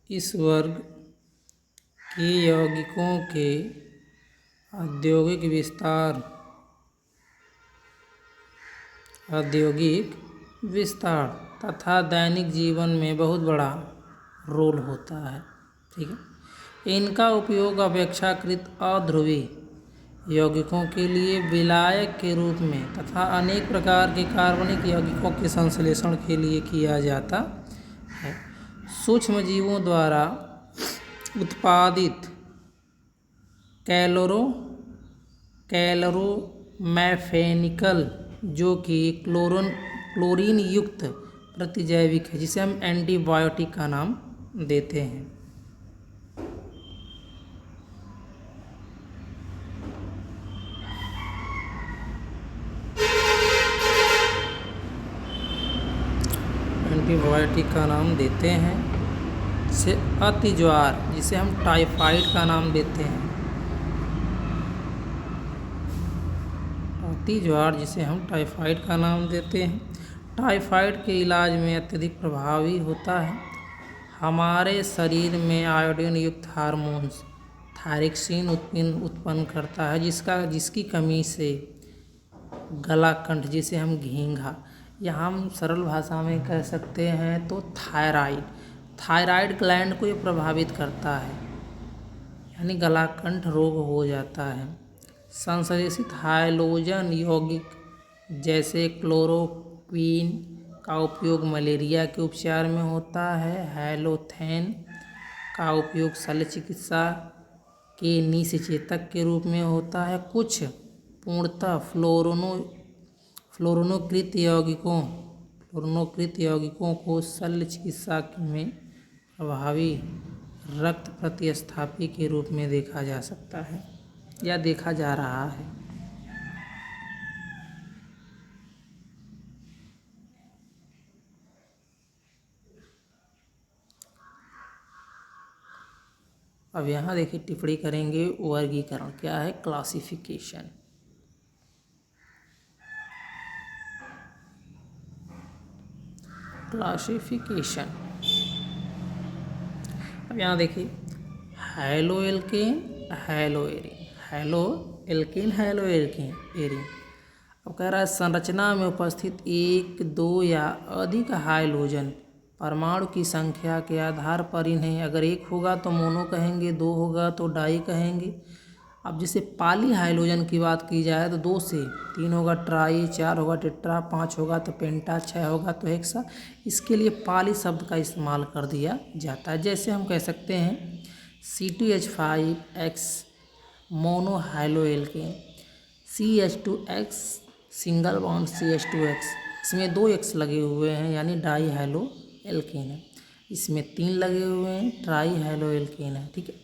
इस वर्ग के यौगिकों के औद्योगिक विस्तार तथा दैनिक जीवन में बहुत बड़ा रोल होता है। ठीक है, इनका उपयोग अपेक्षाकृत अध्रुवीय यौगिकों के लिए विलायक के रूप में तथा अनेक प्रकार के कार्बनिक यौगिकों के संश्लेषण के लिए किया जाता है। सूक्ष्म जीवों द्वारा उत्पादित कैलोरोमैकेनिकल जो कि क्लोरीन युक्त प्रतिजैविक है, जिसे हम एंटीबायोटिक का नाम देते हैं। से अतिज्वार, जिसे हम टाइफाइड का नाम देते हैं। टाइफाइड के इलाज में अत्यधिक प्रभावी होता है। हमारे शरीर में आयोडीन युक्त हार्मोन्स थायरोक्सिन उत्पन्न करता है, जिसकी कमी से गलाकंठ, जिसे हम घींघा या हम सरल भाषा में कह सकते हैं तो थायराइड ग्लैंड को ये प्रभावित करता है, यानी गलाकंठ रोग हो जाता है। संश्लेषित हैलोजन यौगिक जैसे क्लोरोक्वीन का उपयोग मलेरिया के उपचार में होता है। हैलोथेन का उपयोग शल्य चिकित्सा के निषेचक के रूप में होता है। कुछ पूर्णतः फ्लोरोनोकृत यौगिकों को शल्य चिकित्सा में प्रभावी रक्त प्रतिस्थापी के रूप में देखा जा सकता है या देखा जा रहा है। अब यहाँ देखिए टिप्पणी करेंगे वर्गीकरण क्या है, क्लासिफिकेशन। अब यहाँ देखिए हैलोएल्केन, हैलोएरीन। अब कह रहा है संरचना में उपस्थित एक, दो या अधिक हाइड्रोजन परमाणु की संख्या के आधार पर इन्हें अगर एक होगा तो मोनो कहेंगे, दो होगा तो डाई कहेंगे। अब जैसे पॉली हाइड्रोजन की बात की जाए तो 2 से 3 होगा ट्राई, 4 होगा टेट्रा, 5 होगा तो पेंटा, 6 होगा तो हेक्सा। इसके लिए पॉली शब्द का इस्तेमाल कर दिया जाता है। जैसे हम कह सकते हैं C2H5X मोनोहाइड्रोएल्केन, CH2X single bond CH2X, इसमें 2 X लगे हुए हैं यानी डाई हाइड्रोएल्केन है। इसमें 3 लगे हुए हैं, ट्राई हाइड्रोएल्केन है। ठीक है,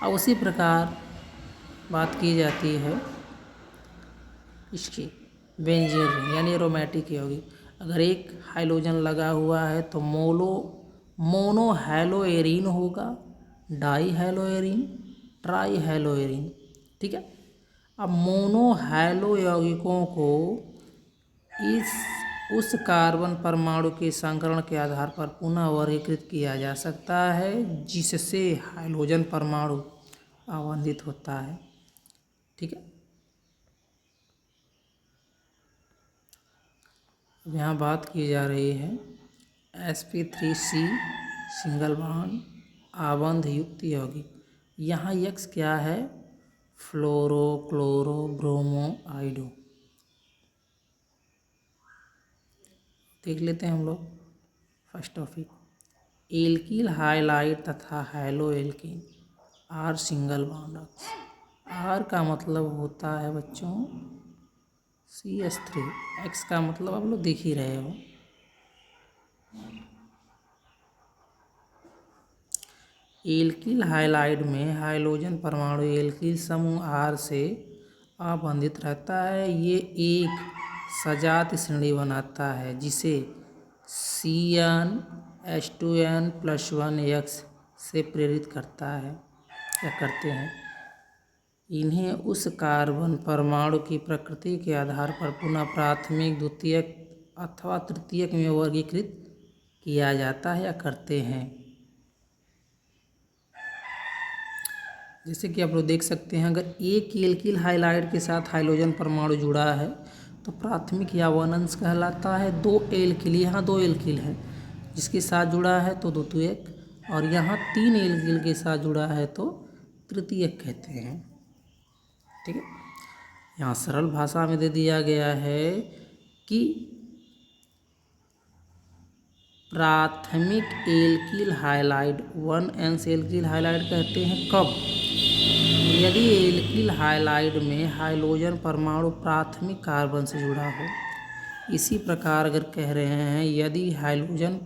अब उसी प्रकार बात की जाती है इसकी बेंजीन रिंग यानी एरोमेटिक यौगिक। अगर एक हाइड्रोजन लगा हुआ है तो मोनोहाइड्रोएरीन होगा, डाई हाइड्रोएरीन, ट्राई हाइड्रोएरीन। ठीक है, अब मोनोहाइड्रो यौगिकों को उस कार्बन परमाणु के संकरण के आधार पर पुनः वर्गीकृत किया जा सकता है जिससे हाइड्रोजन परमाणु आवंटित होता है। ठीक है, यहाँ बात की जा रही है sp3C सिंगल बॉन्ड आबंध युक्त यौगिक। यहाँ X क्या है, फ्लोरो, क्लोरो, ब्रोमो, आइडो। देख लेते हैं हम लोग फर्स्ट टॉपिक। एल्किल हाइलाइड तथा haloalkane R single bond X। R का मतलब होता है बच्चों CH3, X का मतलब आप लोग देख ही रहे हो। एल्किल हाइलाइड में हाइड्रोजन परमाणु एल्किल समूह R से आबंधित रहता है। ये एक सजातीय श्रेणी बनाता है जिसे CnH2n+1X से प्रेरित करता है या करते हैं। इन्हें उस कार्बन परमाणु की प्रकृति के आधार पर पुनः प्राथमिक, द्वितीयक अथवा तृतीयक में वर्गीकृत किया जाता है या करते हैं। जैसे कि आप लोग देख सकते हैं, अगर एक एल्किल हाइलाइड के साथ हाइड्रोजन परमाणु जुड़ा है तो प्राथमिक या वन अंश कहलाता है। दो एल्किल, यहाँ दो एल्किल है जिसके साथ जुड़ा है तो द्वितीयक, और यहाँ तीन एल्किल के साथ जुड़ा है तो तृतीयक कहते हैं। ठीक है, यहाँ सरल भाषा में दे दिया गया है कि प्राथमिक एल्किल हाइलाइड वन अंश एल्किल हाइलाइड कहते हैं कब? यदि एल्किल हाइलाइड में हाइड्रोजन परमाणु प्राथमिक कार्बन से जुड़ा हो। इसी प्रकार अगर कह रहे हैं यदि हाइड्रोजन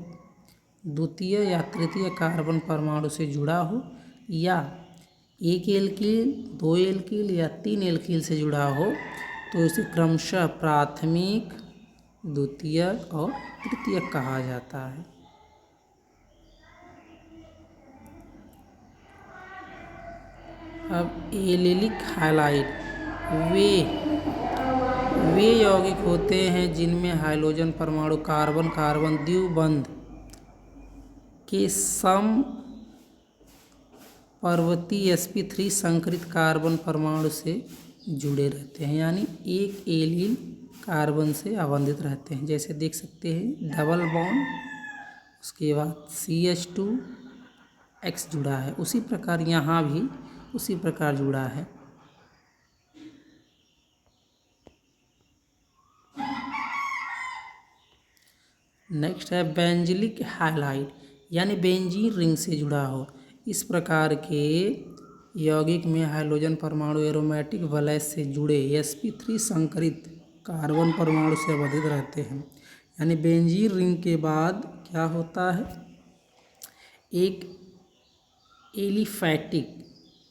द्वितीय या तृतीय कार्बन परमाणु से जुड़ा हो, या एक एल्किल, दो एल्किल या तीन एल्किल से जुड़ा हो, तो इसे क्रमशः प्राथमिक, द्वितीयक और तृतीयक कहा जाता है। अब एलिलिक हाइलाइड वे यौगिक होते हैं जिनमें हाइड्रोजन परमाणु कार्बन कार्बन द्विबंध के समपर्वतीय sp3 संकरित कार्बन परमाणु से जुड़े रहते हैं, यानी एक एलिल कार्बन से आबंधित रहते हैं। जैसे देख सकते हैं डबल बॉन्ड, उसके बाद CH2X जुड़ा है, उसी प्रकार यहाँ भी उसी प्रकार जुड़ा है। नेक्स्ट है बेंजिलिक हाइलाइड, यानी बेंजीन रिंग से जुड़ा हो। इस प्रकार के यौगिक में हाइड्रोजन परमाणु एरोमेटिक वलय से जुड़े sp3 संकरित कार्बन परमाणु से आबंधित रहते हैं। यानी बेंजीन रिंग के बाद क्या होता है, एक एलिफैटिक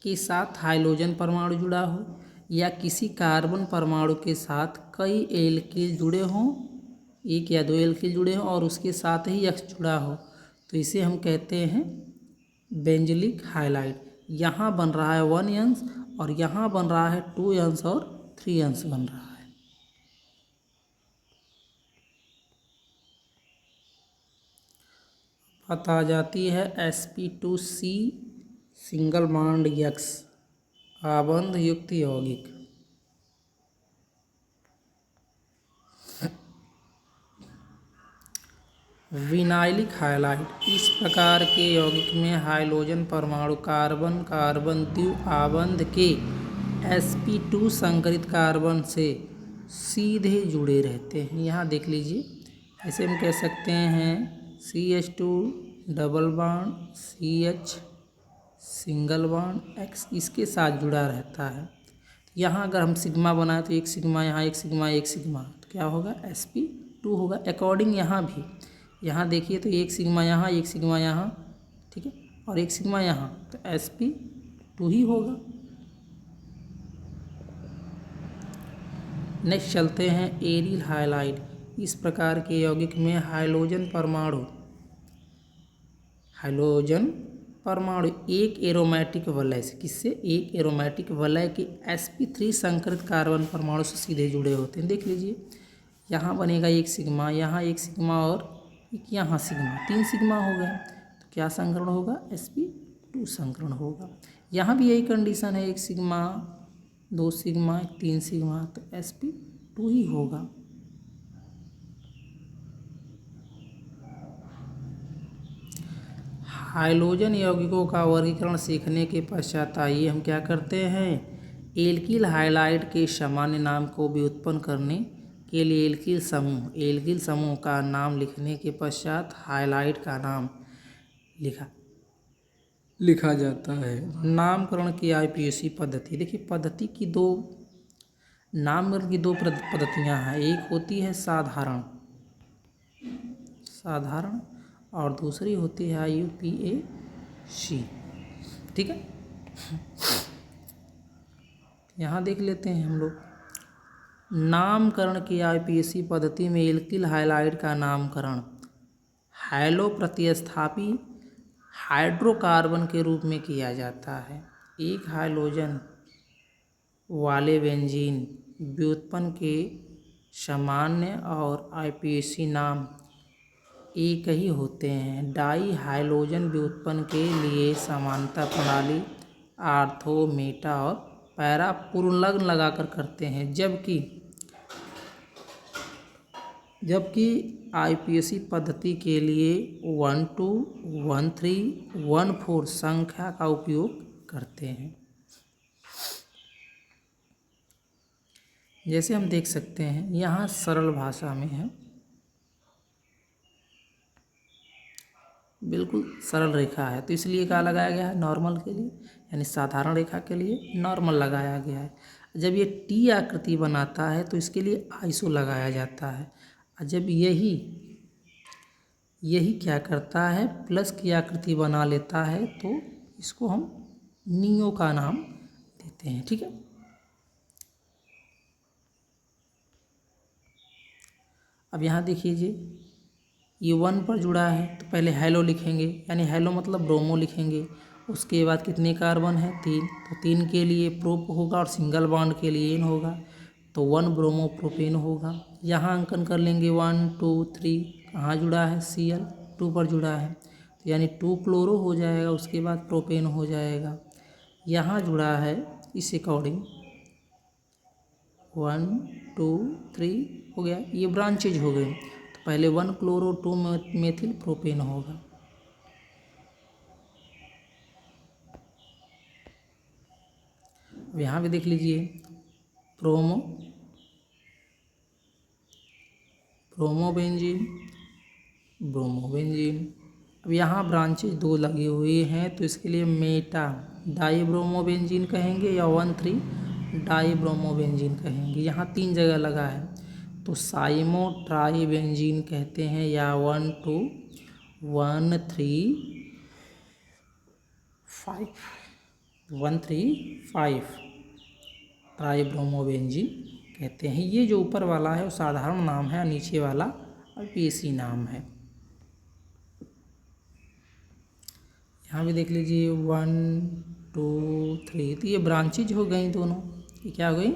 के साथ हाइड्रोजन परमाणु जुड़ा हो, या किसी कार्बन परमाणु के साथ कई एल्किल जुड़े हों, एक या दो एल्किल जुड़े हों और उसके साथ ही X जुड़ा हो, तो इसे हम कहते हैं बेंजिलिक हाइलाइड। यहाँ बन रहा है 1 अंश और यहाँ बन रहा है 2 अंश और 3 अंश बन रहा है। बात आ जाती है sp2C सिंगल बॉन्ड X आबंध युक्त यौगिक। विनाइलिक हाइलाइड, इस प्रकार के यौगिक में हाइड्रोजन परमाणु कार्बन कार्बन द्विआबंध के sp2 संकरित कार्बन से सीधे जुड़े रहते हैं। यहाँ देख लीजिए, ऐसे हम कह सकते हैं CH2 double bond CH single bond X इसके साथ जुड़ा रहता है। यहाँ अगर हम सिग्मा बनाए तो एक सिग्मा यहाँ, एक सिग्मा एक सिग्मा, तो क्या होगा sp2 होगा। अकॉर्डिंग यहाँ भी, यहाँ देखिए तो एक सिग्मा यहाँ, एक सिग्मा यहाँ, ठीक है, और एक सिग्मा यहाँ, तो sp2 ही होगा। नेक्स्ट चलते हैं एरिल हाइलाइड। इस प्रकार के यौगिक में हाइड्रोजन परमाणु एक एरोमेटिक वलय से, किससे, एक एरोमेटिक वलय के sp3 संकरित कार्बन परमाणु से सीधे जुड़े होते हैं। देख लीजिए, यहाँ बनेगा एक सिग्मा, यहाँ एक सिग्मा और एक यहाँ सिग्मा, 3 सिग्मा हो गए, तो क्या संकरण होगा, sp2 संकरण होगा। यहाँ भी यही कंडीशन है, एक सिग्मा, 2 सिग्मा, 3 सिग्मा, तो sp2 ही होगा। हाइड्रोजन यौगिकों का वर्गीकरण सीखने के पश्चात आइए हम क्या करते हैं, एल्किल हाइलाइड के सामान्य नाम को व्युत्पन्न करने के लिए एल्किल समूह का नाम लिखने के पश्चात हाइलाइड का नाम लिखा जाता है। नामकरण की IUPAC पद्धति, देखिए पद्धति की नामकरण की दो पद्धतियाँ हैं। एक होती है साधारण और दूसरी होती है IUPAC। ठीक है, यहाँ देख लेते हैं हम लोग। नामकरण की IUPAC पद्धति में एल्किल हाइलाइड का नामकरण हाइलो प्रतिस्थापी हाइड्रोकार्बन के रूप में किया जाता है। एक हाइड्रोजन वाले बेंजीन व्युत्पन्न के सामान्य और IUPAC नाम एक ही होते हैं। डाई हाइड्रोजन व्युत्पन्न के लिए समानता प्रणाली आर्थो, मेटा और पैरा पूर्णलग्न लगाकर करते हैं, जबकि आईपीएसी पद्धति के लिए 1 2 1 3 1 4 संख्या का उपयोग करते हैं। जैसे हम देख सकते हैं यहाँ सरल भाषा में है, बिल्कुल सरल रेखा है, तो इसलिए क्या लगाया गया है, नॉर्मल के लिए, यानी साधारण रेखा के लिए नॉर्मल लगाया गया है। जब ये टी आकृति बनाता है तो इसके लिए आइसो लगाया जाता है। और जब यही क्या करता है, प्लस की आकृति बना लेता है, तो इसको हम नियो का नाम देते हैं। ठीक है, अब यहाँ देख लीजिए ये 1 पर जुड़ा है तो पहले हेलो लिखेंगे, यानी हेलो मतलब ब्रोमो लिखेंगे। उसके बाद कितने कार्बन है, 3, तो 3 के लिए प्रोप होगा और सिंगल बॉन्ड के लिए इन होगा, तो 1 ब्रोमो प्रोपेन होगा। यहाँ अंकन कर लेंगे 1 2 3, कहाँ जुड़ा है, Cl 2 पर जुड़ा है, तो यानी 2 क्लोरो हो जाएगा, उसके बाद प्रोपेन हो जाएगा। यहाँ जुड़ा है इस अकॉर्डिंग 1 2 3 हो गया, ये ब्रांचेज हो गए, तो पहले 1 क्लोरो 2 मेथिल प्रोपेन होगा। अब यहाँ भी देख लीजिए ब्रोमोबेंजीन। अब यहाँ ब्रांचेज 2 लगी हुई हैं, तो इसके लिए मेटा डाईब्रोमोबेंजीन कहेंगे या 1 3 डाईब्रोमोबेंजीन कहेंगे। यहाँ 3 जगह लगा है, तो साइमो ट्राईबेंजीन कहते हैं, या 1 2 1 3 5 ट्राईब्रोमोबेंजीन कहते हैं। ये जो ऊपर वाला है वो साधारण नाम है, नीचे वाला आईपीएसी नाम है। यहाँ भी देख लीजिए 1 2 3, तो ये ब्रांचेज हो गई दोनों, ये क्या हो गई,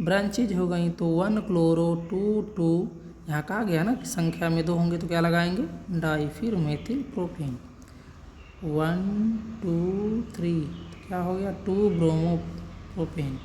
ब्रांचेज हो गई। तो 1 क्लोरो 2 2, यहाँ कहा गया ना कि संख्या में 2 होंगे तो क्या लगाएंगे, डाई, फिर मेथिल प्रोपेन 1 2 3, तो क्या हो गया 2 ब्रोमो प्रोपेन।